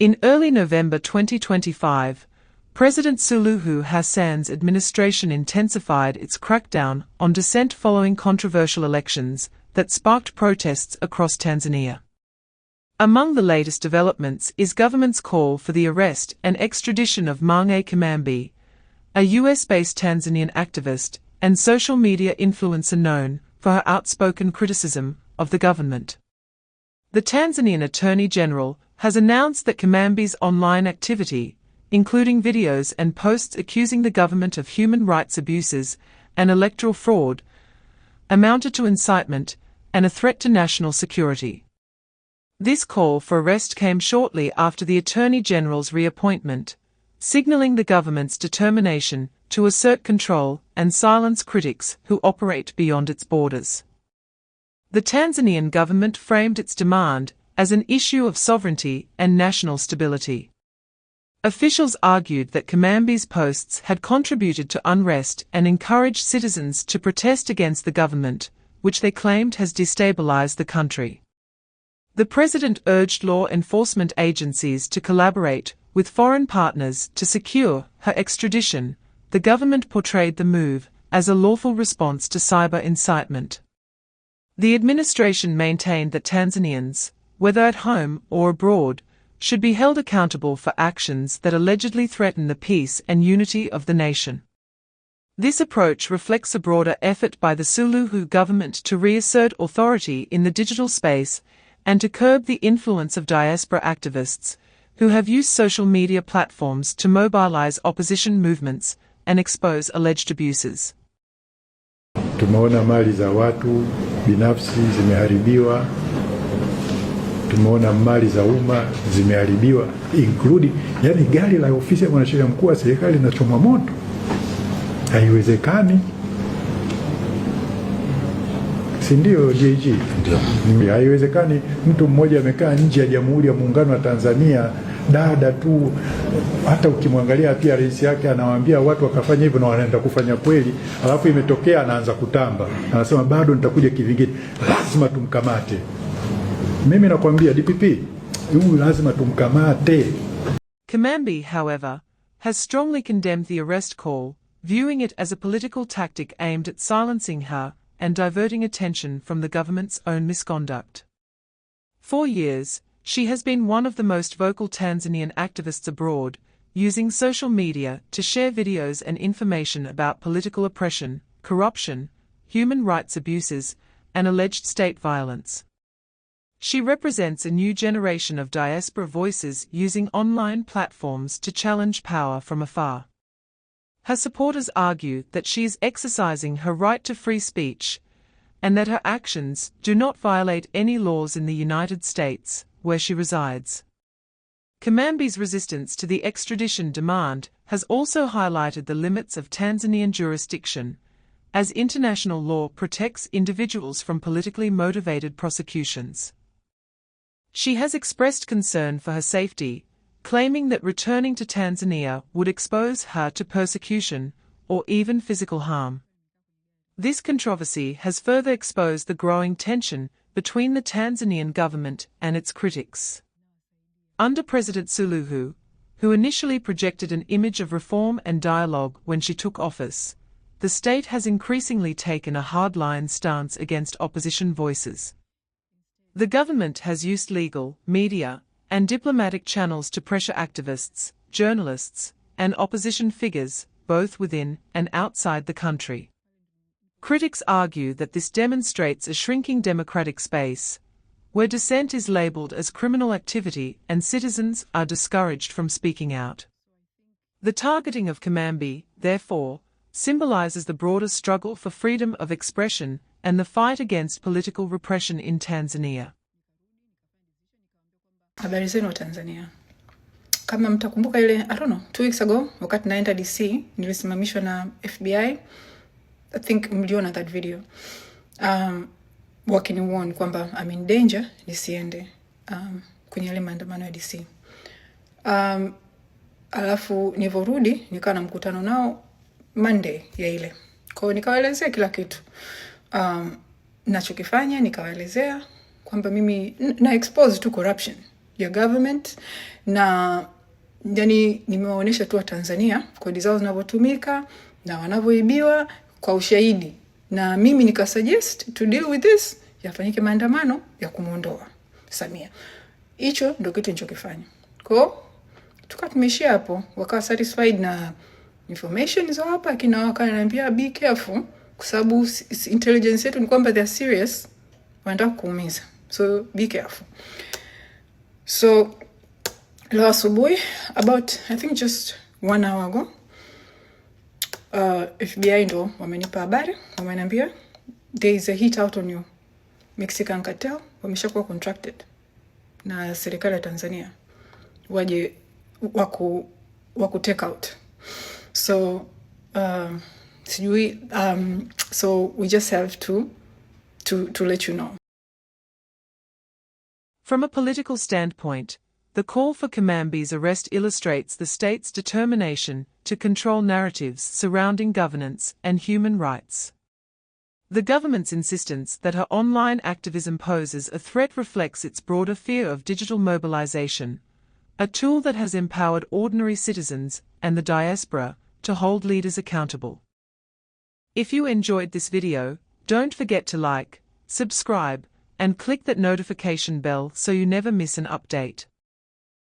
In early November 2025, President Suluhu Hassan's administration intensified its crackdown on dissent following controversial elections that sparked protests across Tanzania. Among the latest developments is government's call for the arrest and extradition of Mange Kimambi, a US-based Tanzanian activist and social media influencer known for her outspoken criticism of the government. The Tanzanian Attorney General has announced that Kimambi's online activity, including videos and posts accusing the government of human rights abuses and electoral fraud, amounted to incitement and a threat to national security. This call for arrest came shortly after the Attorney General's reappointment, signaling the government's determination to assert control and silence critics who operate beyond its borders. The Tanzanian government framed its demand as an issue of sovereignty and national stability. Officials argued that Kimambi's posts had contributed to unrest and encouraged citizens to protest against the government, which they claimed has destabilized the country. The president urged law enforcement agencies to collaborate with foreign partners to secure her extradition. The government portrayed the move as a lawful response to cyber incitement. The administration maintained that Tanzanians, whether at home or abroad, should be held accountable for actions that allegedly threaten the peace and unity of the nation. This approach reflects a broader effort by the Suluhu government to reassert authority in the digital space and to curb the influence of diaspora activists, who have used social media platforms to mobilize opposition movements and expose alleged abuses. Tumeona mali za watu binafsi zimeharibiwa. Tumeona mali za umma zimeharibiwa, including yani gari la ofisi ya mwanasheria mkuu wa serikali linachomwa moto. Haiwezekani. Si ndio JG? Ndio. Haiwezekani mtu mmoja amekaa nje ya Jamhuri ya Muungano wa Tanzania, dada tu, hata ukimwangalia pia rais yake anawaambia watu wakafanya hivyo na wanaenda kufanya kweli, alafu imetokea anaanza kutamba. Anasema bado nitakuja kivingine. Lazima tumkamate. Mimi nakwambia DPP, huyu lazima tumkamate. Kimambi, however, has strongly condemned the arrest call, viewing it as a political tactic aimed at silencing her and diverting attention from the government's own misconduct. For years, she has been one of the most vocal Tanzanian activists abroad, using social media to share videos and information about political oppression, corruption, human rights abuses, and alleged state violence. She represents a new generation of diaspora voices using online platforms to challenge power from afar. Her supporters argue that she is exercising her right to free speech, and that her actions do not violate any laws in the United States, where she resides. Kimambi's resistance to the extradition demand has also highlighted the limits of Tanzanian jurisdiction, as international law protects individuals from politically motivated prosecutions. She has expressed concern for her safety, claiming that returning to Tanzania would expose her to persecution or even physical harm. This controversy has further exposed the growing tension between the Tanzanian government and its critics. Under President Suluhu, who initially projected an image of reform and dialogue when she took office, the state has increasingly taken a hardline stance against opposition voices. The government has used legal, media, and diplomatic channels to pressure activists, journalists, and opposition figures, both within and outside the country. Critics argue that this demonstrates a shrinking democratic space, where dissent is labeled as criminal activity and citizens are discouraged from speaking out. The targeting of Kimambi, therefore, symbolizes the broader struggle for freedom of expression and the fight against political repression in Tanzania. Habari zenu wa Tanzania. Kama mtakumbuka ile, I don't know, 2 weeks ago, wakati naenda DC, nilisimamishwa na FBI. I think mliona that video. Wakiniwarn kwamba I'm in danger, nisiende kwenye ile maandamano ya DC. Alafu nilivorudi, nikawa na mkutano nao Monday ya ile. Kwa hiyo nikawaelezea kila kitu. Nachokifanya nikawaelezea kwamba mimi na expose to corruption. ya government, na yani nimewaonyesha tu wa Tanzania kodi zao zinavyotumika na wanavyoibiwa kwa ushahidi, na mimi nikasuggest to deal with this, yafanyike maandamano ya kumuondoa Samia. Hicho ndio kitu nilichokifanya. Kwa tumeishia hapo, wakawa satisfied na information za hapa, kina wakaniambia be careful kwa sababu intelligence yetu ni kwamba they are serious, wanataka kuumiza, so be careful. So leo asubuhi, about I think just 1 hour ago, FBI ndo wamenipa habari, wameniambia there is a hit out on you, Mexican cartel wameshakuwa contracted na serikali ya Tanzania waje waku take out. So so we just have to let you know. From a political standpoint, the call for Kimambi's arrest illustrates the state's determination to control narratives surrounding governance and human rights. The government's insistence that her online activism poses a threat reflects its broader fear of digital mobilization, a tool that has empowered ordinary citizens and the diaspora to hold leaders accountable. If you enjoyed this video, don't forget to like, subscribe, and click that notification bell so you never miss an update.